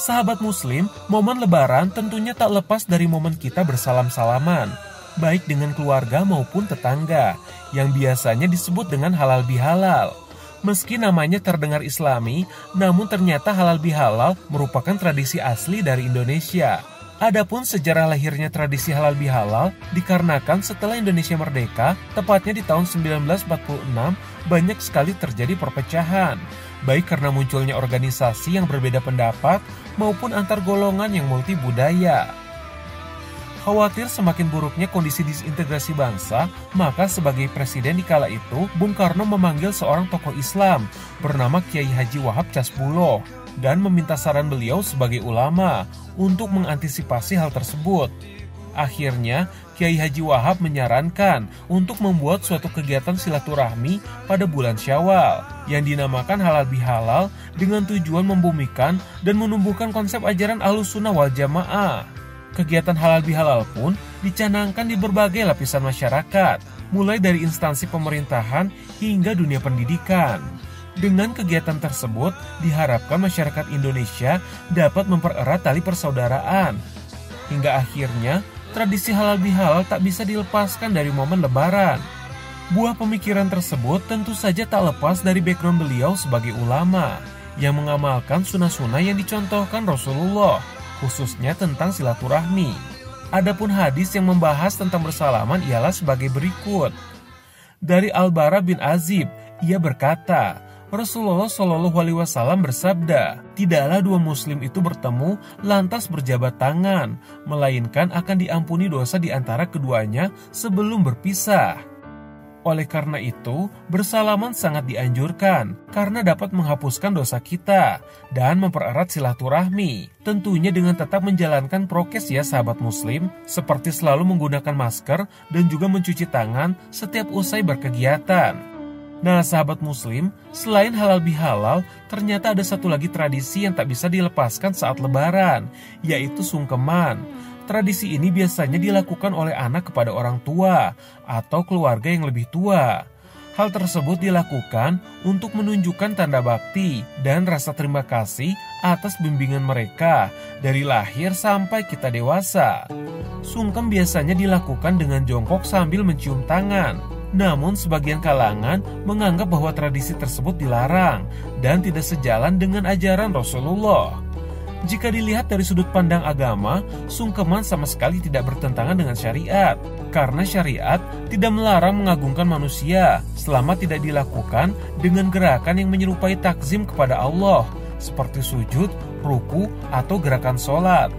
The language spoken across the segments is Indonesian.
Sahabat muslim, momen lebaran tentunya tak lepas dari momen kita bersalam-salaman, baik dengan keluarga maupun tetangga, yang biasanya disebut dengan halal bihalal. Meski namanya terdengar islami, namun ternyata halal bihalal merupakan tradisi asli dari Indonesia. Adapun sejarah lahirnya tradisi halal bihalal dikarenakan setelah Indonesia merdeka, tepatnya di tahun 1946, banyak sekali terjadi perpecahan, baik karena munculnya organisasi yang berbeda pendapat maupun antar golongan yang multi budaya. Khawatir semakin buruknya kondisi disintegrasi bangsa, maka sebagai presiden di kala itu, Bung Karno memanggil seorang tokoh Islam bernama Kiai Haji Wahab Casbuloh dan meminta saran beliau sebagai ulama untuk mengantisipasi hal tersebut. Akhirnya, Kiai Haji Wahab menyarankan untuk membuat suatu kegiatan silaturahmi pada bulan Syawal yang dinamakan halal bihalal dengan tujuan membumikan dan menumbuhkan konsep ajaran Ahlussunnah wal Jamaah. Kegiatan halal bihalal pun dicanangkan di berbagai lapisan masyarakat, mulai dari instansi pemerintahan hingga dunia pendidikan. Dengan kegiatan tersebut, diharapkan masyarakat Indonesia dapat mempererat tali persaudaraan. Hingga akhirnya, tradisi halal bihalal tak bisa dilepaskan dari momen lebaran. Buah pemikiran tersebut tentu saja tak lepas dari background beliau sebagai ulama, yang mengamalkan sunnah-sunnah yang dicontohkan Rasulullah, khususnya tentang silaturahmi. Adapun hadis yang membahas tentang bersalaman ialah sebagai berikut. Dari Al-Bara bin Azib, ia berkata, Rasulullah Shallallahu Alaihi Wasallam bersabda, tidaklah dua muslim itu bertemu lantas berjabat tangan, melainkan akan diampuni dosa di antara keduanya sebelum berpisah. Oleh karena itu, bersalaman sangat dianjurkan karena dapat menghapuskan dosa kita dan mempererat silaturahmi. Tentunya dengan tetap menjalankan prokes ya sahabat muslim, seperti selalu menggunakan masker dan juga mencuci tangan setiap usai berkegiatan. Nah sahabat muslim, selain halal bihalal, ternyata ada satu lagi tradisi yang tak bisa dilepaskan saat lebaran, yaitu sungkeman. Tradisi ini biasanya dilakukan oleh anak kepada orang tua atau keluarga yang lebih tua. Hal tersebut dilakukan untuk menunjukkan tanda bakti dan rasa terima kasih atas bimbingan mereka dari lahir sampai kita dewasa. Sungkem biasanya dilakukan dengan jongkok sambil mencium tangan. Namun sebagian kalangan menganggap bahwa tradisi tersebut dilarang dan tidak sejalan dengan ajaran Rasulullah. Jika dilihat dari sudut pandang agama, sungkeman sama sekali tidak bertentangan dengan syariat. Karena syariat tidak melarang mengagungkan manusia selama tidak dilakukan dengan gerakan yang menyerupai takzim kepada Allah, seperti sujud, ruku, atau gerakan sholat.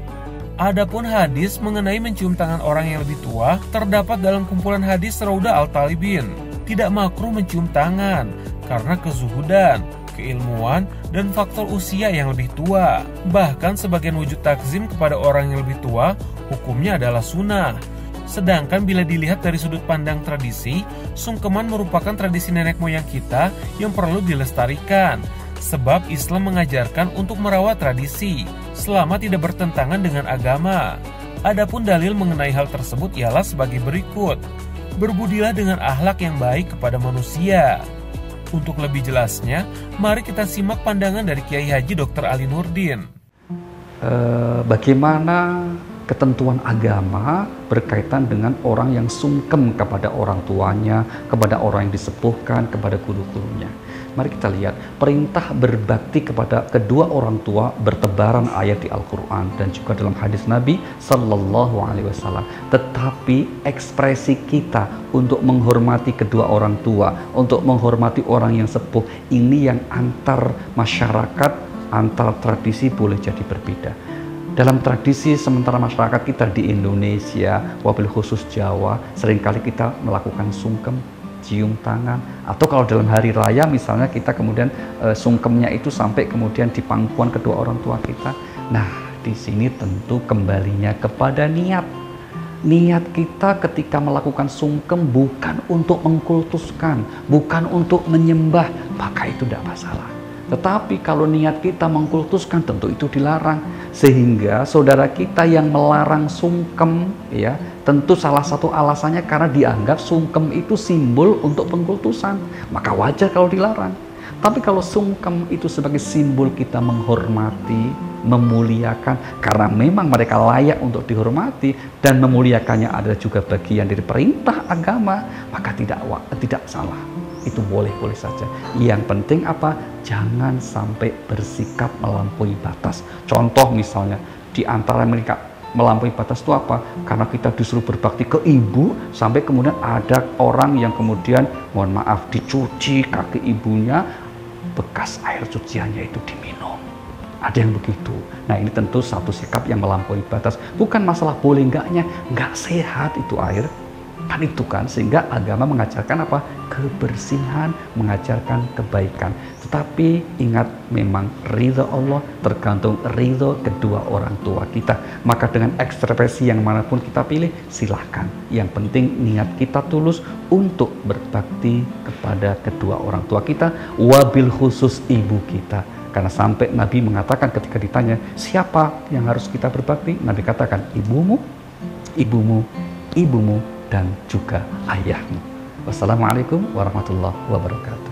Adapun hadis mengenai mencium tangan orang yang lebih tua terdapat dalam kumpulan hadis Raudah Al-Talibin. Tidak makruh mencium tangan karena kezuhudan, keilmuan, dan faktor usia yang lebih tua. Bahkan sebagian wujud takzim kepada orang yang lebih tua, hukumnya adalah sunnah. Sedangkan bila dilihat dari sudut pandang tradisi, sungkeman merupakan tradisi nenek moyang kita yang perlu dilestarikan. Sebab Islam mengajarkan untuk merawat tradisi, selama tidak bertentangan dengan agama. Adapun dalil mengenai hal tersebut ialah sebagai berikut. Berbudilah dengan akhlak yang baik kepada manusia. Untuk lebih jelasnya, mari kita simak pandangan dari Kiai Haji Dr. Ali Nurdin. Bagaimana ketentuan agama berkaitan dengan orang yang sungkem kepada orang tuanya, kepada orang yang disepuhkan, kepada guru-gurunya. Mari kita lihat, perintah berbakti kepada kedua orang tua bertebaran ayat di Al-Quran dan juga dalam hadis Nabi Sallallahu Alaihi Wasallam. Tetapi ekspresi kita untuk menghormati kedua orang tua, untuk menghormati orang yang sepuh, ini yang antar masyarakat, antar tradisi boleh jadi berbeda. Dalam tradisi sementara masyarakat kita di Indonesia, wabil khusus Jawa, seringkali kita melakukan sungkem, cium tangan, atau kalau dalam hari raya misalnya kita kemudian sungkemnya itu sampai kemudian di pangkuan kedua orang tua kita. Nah, di sini tentu kembalinya kepada niat. Niat kita ketika melakukan sungkem bukan untuk mengkultuskan, bukan untuk menyembah, maka itu tidak masalah. Tetapi kalau niat kita mengkultuskan, tentu itu dilarang. Sehingga saudara kita yang melarang sungkem, ya, tentu salah satu alasannya karena dianggap sungkem itu simbol untuk pengkultusan. Maka wajar kalau dilarang. Tapi kalau sungkem itu sebagai simbol kita menghormati, memuliakan, karena memang mereka layak untuk dihormati dan memuliakannya adalah juga bagian dari perintah agama, maka tidak salah. Itu boleh-boleh saja. Yang penting apa? Jangan sampai bersikap melampaui batas. Contoh misalnya, di antara mereka melampaui batas itu apa? Karena kita disuruh berbakti ke ibu, sampai kemudian ada orang yang kemudian, mohon maaf, dicuci kaki ibunya, bekas air cuciannya itu diminum. Ada yang begitu. Nah, ini tentu satu sikap yang melampaui batas. Bukan masalah boleh enggaknya, enggak sehat itu air. Kan itu kan, sehingga agama mengajarkan apa? Kebersihan, mengajarkan kebaikan. Tetapi ingat, memang ridho Allah tergantung ridho kedua orang tua kita. Maka dengan ekspresi yang manapun kita pilih, silahkan. Yang penting niat kita tulus untuk berbakti kepada kedua orang tua kita, wabil khusus ibu kita. Karena sampai Nabi mengatakan ketika ditanya, siapa yang harus kita berbakti? Nabi katakan, ibumu, ibumu, ibumu, dan juga ayahmu. Wassalamualaikum warahmatullahi wabarakatuh.